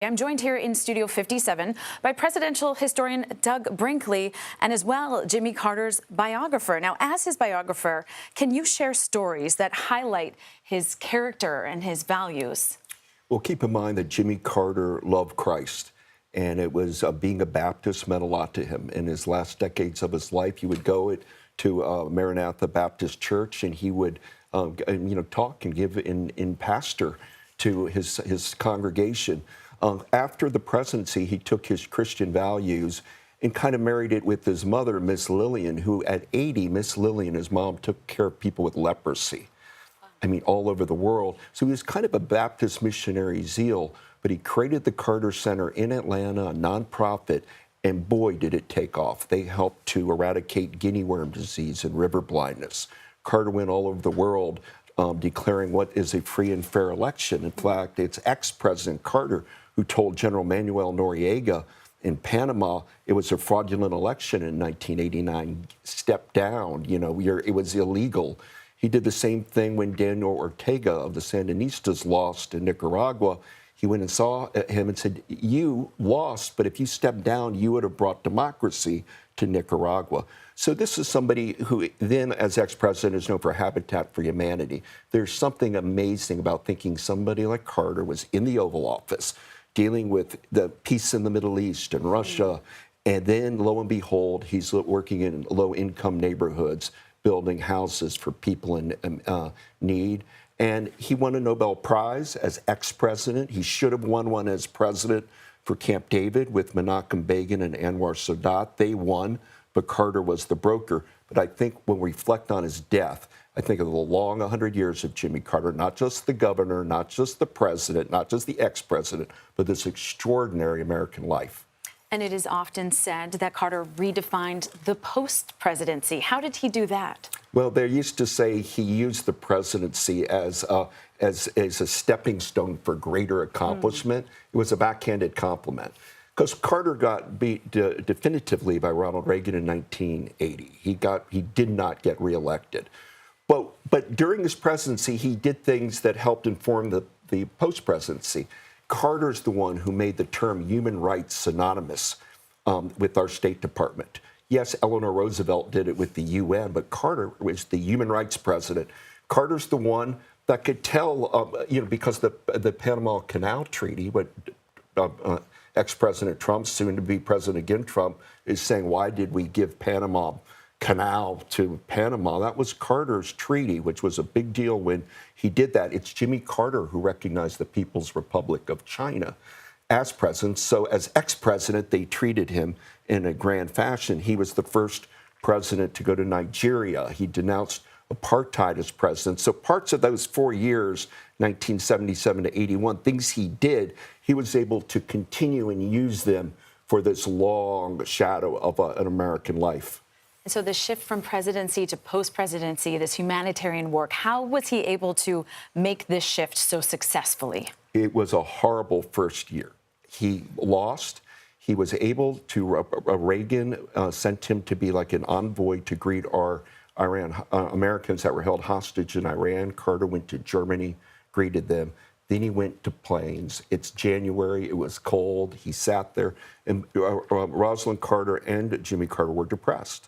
I'm joined here in Studio 57 by presidential historian Doug Brinkley and as well Jimmy Carter's biographer. Now, as his biographer, can you share stories that highlight his character and his values? Well, keep in mind that Jimmy Carter loved Christ, and it was being a Baptist meant a lot to him. In his last decades of his life, he would go to Maranatha Baptist Church, and he would talk and give in pastor to his congregation. After the presidency, he took his Christian values and kind of married it with his mother, Miss Lillian, who at 80, Miss Lillian, his mom, took care of people with leprosy. I mean, all over the world. So he was kind of a Baptist missionary zeal, but he created the Carter Center in Atlanta, a nonprofit, and boy, did it take off. They helped to eradicate guinea worm disease and river blindness. Carter went all over the world declaring what is a free and fair election. In fact, it's ex-President Carter who told General Manuel Noriega in Panama it was a fraudulent election in 1989. Step down, it was illegal. He did the same thing when Daniel Ortega of the Sandinistas lost in Nicaragua. He went and saw him and said, you lost, but if you stepped down, you would have brought democracy to Nicaragua. So this is somebody who then, as ex-president, is known for Habitat for Humanity. There's something amazing about thinking somebody like Carter was in the Oval Office, dealing with the peace in the Middle East and Russia, and then, lo and behold, he's working in low-income neighborhoods, building houses for people in need. And he won a Nobel Prize as ex-president. He should have won one as president for Camp David with Menachem Begin and Anwar Sadat. They won, but Carter was the broker. But I think when we reflect on his death, I think of the long 100 years of Jimmy Carter, not just the governor, not just the president, not just the ex-president, but this extraordinary American life. And it is often said that Carter redefined the post-presidency. How did he do that? Well, they used to say he used the presidency as a stepping stone for greater accomplishment. It was a backhanded compliment. Because Carter got beat definitively by Ronald Reagan in 1980. He did not get reelected. But during his presidency, he did things that helped inform the post-presidency. Carter's the one who made the term human rights synonymous with our State Department. Yes, Eleanor Roosevelt did it with the UN, but Carter was the human rights president. Carter's the one that could tell, because the Panama Canal Treaty, what ex-President Trump, soon to be President again Trump, is saying, why did we give Panama Canal to Panama? That was Carter's treaty, which was a big deal when he did that. It's Jimmy Carter who recognized the People's Republic of China as president. So as ex-president, they treated him in a grand fashion. He was the first president to go to Nigeria. He denounced apartheid as president. So parts of those 4 years, 1977 to 81, things he did, he was able to continue and use them for this long shadow of an American life. So the shift from presidency to post-presidency, this humanitarian work, how was he able to make this shift so successfully? It was a horrible first year. He lost. He was able to, Reagan sent him to be like an envoy to greet our Americans that were held hostage in Iran. Carter went to Germany, greeted them. Then he went to planes. It's January. It was cold. He sat there. And Rosalind Carter and Jimmy Carter were depressed.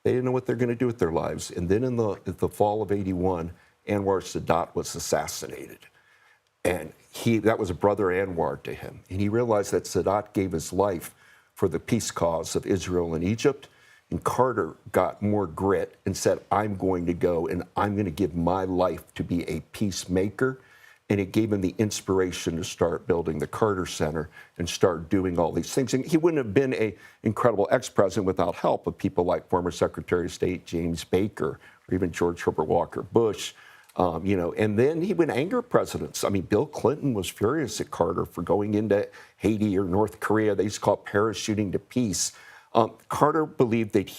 They didn't know what they're going to do with their lives. And then in the fall of 81, Anwar Sadat was assassinated. And that was a brother Anwar to him. And he realized that Sadat gave his life for the peace cause of Israel and Egypt. And Carter got more grit and said, I'm going to go and I'm going to give my life to be a peacemaker. And it gave him the inspiration to start building the Carter Center and start doing all these things. And he wouldn't have been an incredible ex-president without help of people like former Secretary of State James Baker or even George Herbert Walker Bush. And then he would anger presidents. I mean, Bill Clinton was furious at Carter for going into Haiti or North Korea. They used to call it parachuting to peace. Carter believed that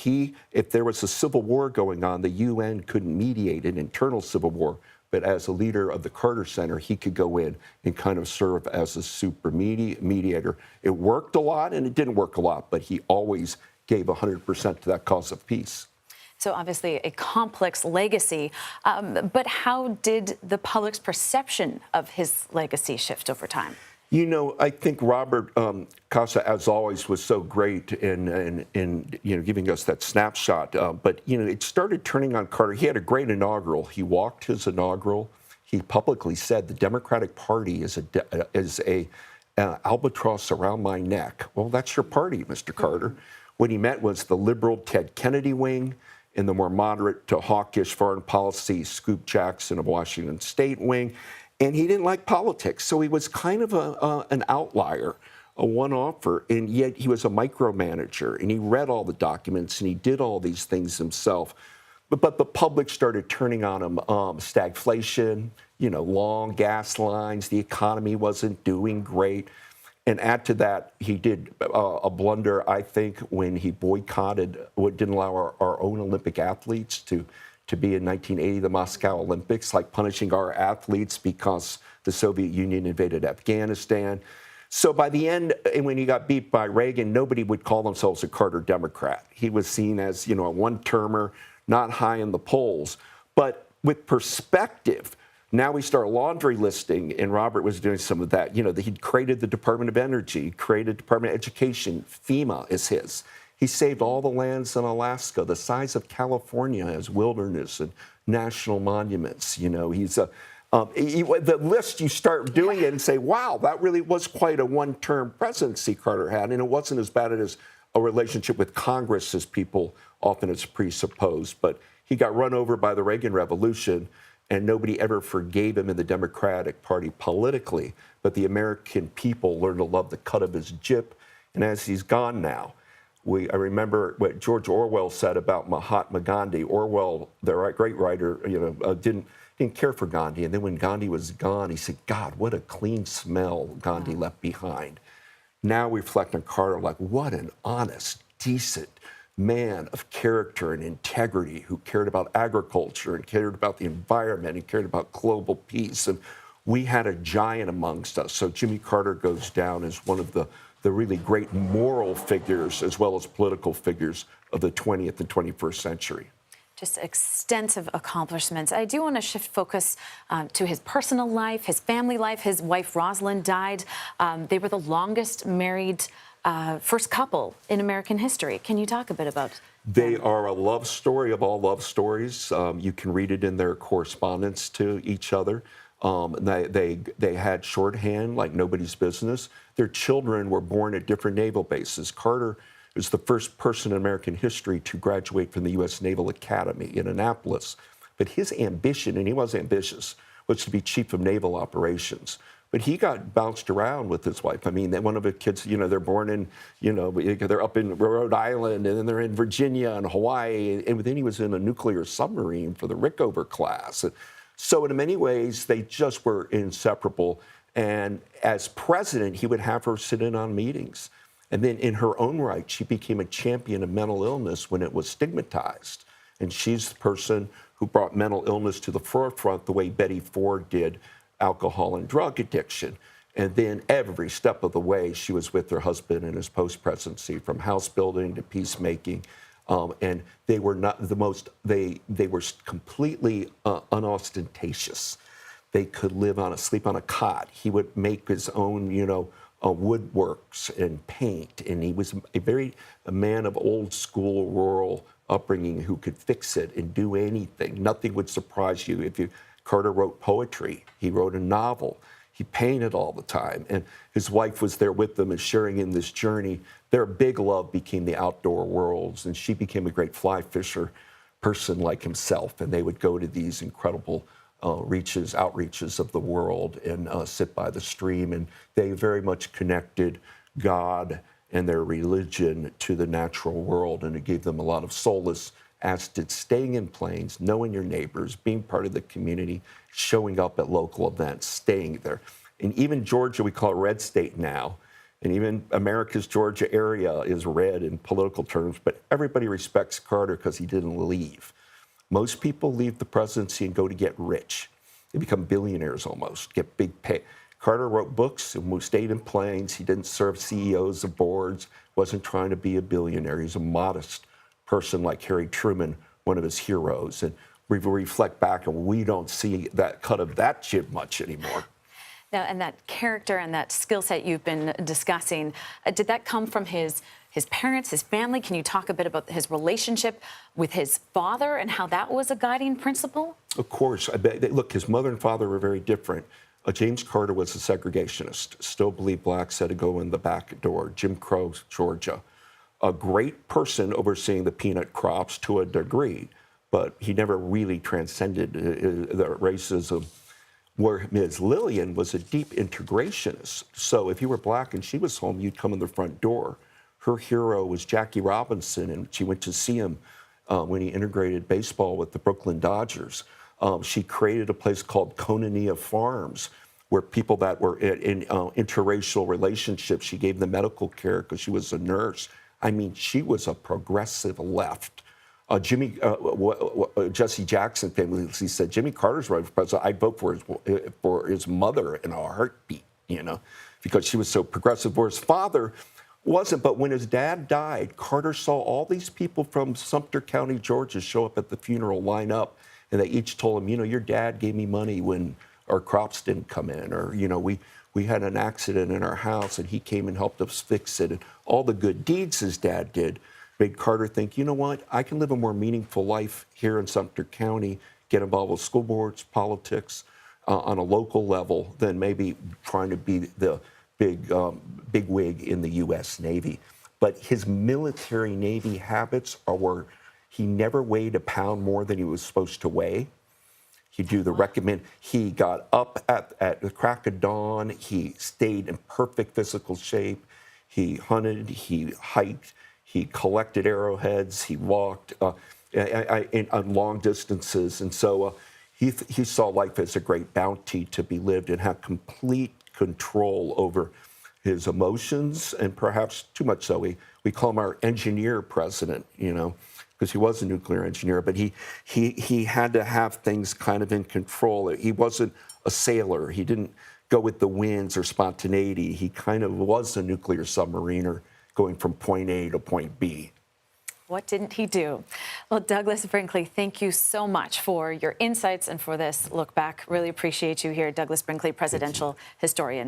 if there was a civil war going on, the UN couldn't mediate an internal civil war. But as a leader of the Carter Center, he could go in and kind of serve as a super mediator. It worked a lot and it didn't work a lot, but he always gave 100% to that cause of peace. So obviously a complex legacy, but how did the public's perception of his legacy shift over time? You know, I think Robert Casa, as always, was so great in giving us that snapshot. But it started turning on Carter. He had a great inaugural. He walked his inaugural. He publicly said the Democratic Party is a albatross around my neck. Well, that's your party, Mr. Carter. What he meant was the liberal Ted Kennedy wing and the more moderate to hawkish foreign policy Scoop Jackson of Washington State wing. And he didn't like politics, so he was kind of an outlier, a one-offer, and yet he was a micromanager, and he read all the documents, and he did all these things himself. But the public started turning on him. Stagflation, long gas lines, the economy wasn't doing great. And add to that, he did a blunder, I think, when he boycotted, didn't allow our own Olympic athletes to be in 1980, the Moscow Olympics, like punishing our athletes because the Soviet Union invaded Afghanistan. So by the end, and when he got beat by Reagan, nobody would call themselves a Carter Democrat. He was seen as, a one-termer, not high in the polls. But with perspective, now we start laundry listing, and Robert was doing some of that. He'd created the Department of Energy, created Department of Education. FEMA is his. He saved all the lands in Alaska, the size of California, as wilderness and national monuments. He's the list, you start doing it and say, wow, that really was quite a one-term presidency Carter had. And it wasn't as bad as a relationship with Congress as people often has presupposed. But he got run over by the Reagan Revolution, and nobody ever forgave him in the Democratic Party politically. But the American people learned to love the cut of his jib. And as he's gone now, I remember what George Orwell said about Mahatma Gandhi. Orwell, the great writer, didn't care for Gandhi. And then when Gandhi was gone, he said, God, what a clean smell Gandhi left behind. Now we reflect on Carter like, what an honest, decent man of character and integrity who cared about agriculture and cared about the environment and cared about global peace. And we had a giant amongst us. So Jimmy Carter goes down as one of the really great moral figures as well as political figures of the 20th and 21st century. Just extensive accomplishments. I do want to shift focus to his personal life, his family life. His wife, Rosalind, died. They were the longest married first couple in American history. Can you talk a bit about They are a love story of all love stories. You can read it in their correspondence to each other. They had shorthand like nobody's business. Their children were born at different naval bases. Carter is the first person in American history to graduate from the U.S. Naval Academy in Annapolis. But his ambition, and he was ambitious, was to be chief of naval operations. But he got bounced around with his wife. I mean, one of the kids, they're born in, they're up in Rhode Island, and then they're in Virginia and Hawaii, and then he was in a nuclear submarine for the Rickover class. So in many ways, they just were inseparable. And as president, he would have her sit in on meetings. And then in her own right, she became a champion of mental illness when it was stigmatized. And she's the person who brought mental illness to the forefront the way Betty Ford did alcohol and drug addiction. And then every step of the way, she was with her husband in his post-presidency, from house building to peacemaking. And they were not the most, they were completely unostentatious. They could sleep on a cot. He would make his own, woodworks and paint. And he was a man of old school rural upbringing who could fix it and do anything. Nothing would surprise you. Carter wrote poetry. He wrote a novel. He painted all the time. And his wife was there with them and sharing in this journey. Their big love became the outdoor worlds, and she became a great fly fisher person like himself. And they would go to these incredible outreaches of the world and sit by the stream. And they very much connected God and their religion to the natural world. And it gave them a lot of solace, as did staying in planes, knowing your neighbors, being part of the community, showing up at local events, staying there. And even Georgia, we call it red state now. And even America's Georgia area is red in political terms, but everybody respects Carter because he didn't leave. Most people leave the presidency and go to get rich. They become billionaires almost, get big pay. Carter wrote books and stayed in planes. He didn't serve CEOs of boards, wasn't trying to be a billionaire. He's a modest person like Harry Truman, one of his heroes. And we reflect back and we don't see that cut of that jib much anymore. Now, and that character and that skill set you've been discussing, did that come from his parents, his family? Can you talk a bit about his relationship with his father and how that was a guiding principle? Of course. Look, his mother and father were very different. James Carter was a segregationist, still believed blacks had to go in the back door, Jim Crow, Georgia. A great person overseeing the peanut crops to a degree, but he never really transcended the racism. Where Ms. Lillian was a deep integrationist. So if you were black and she was home, you'd come in the front door. Her hero was Jackie Robinson, and she went to see him when he integrated baseball with the Brooklyn Dodgers. She created a place called Konania Farms, where people that were in interracial relationships, she gave them medical care because she was a nurse. I mean, she was a progressive left. Jesse Jackson famously said, Jimmy Carter's running for president, I'd vote for his mother in a heartbeat, because she was so progressive, where his father wasn't. But when his dad died, Carter saw all these people from Sumter County, Georgia, show up at the funeral, line up, and they each told him, your dad gave me money when our crops didn't come in, or, we had an accident in our house and he came and helped us fix it. And all the good deeds his dad did made Carter think, you know what, I can live a more meaningful life here in Sumter County, get involved with school boards, politics on a local level than maybe trying to be the big wig in the U.S. Navy. But his military Navy habits are where he never weighed a pound more than he was supposed to weigh. He'd do the recommend. He got up at the crack of dawn. He stayed in perfect physical shape. He hunted, he hiked, he collected arrowheads, he walked on long distances. And so he saw life as a great bounty to be lived and had complete control over his emotions, and perhaps too much so. We call him our engineer president, because he was a nuclear engineer, but he had to have things kind of in control. He wasn't a sailor. He didn't go with the winds or spontaneity. He kind of was a nuclear submariner going from point A to point B. What didn't he do? Well, Douglas Brinkley, thank you so much for your insights and for this look back. Really appreciate you here, Douglas Brinkley, presidential historian.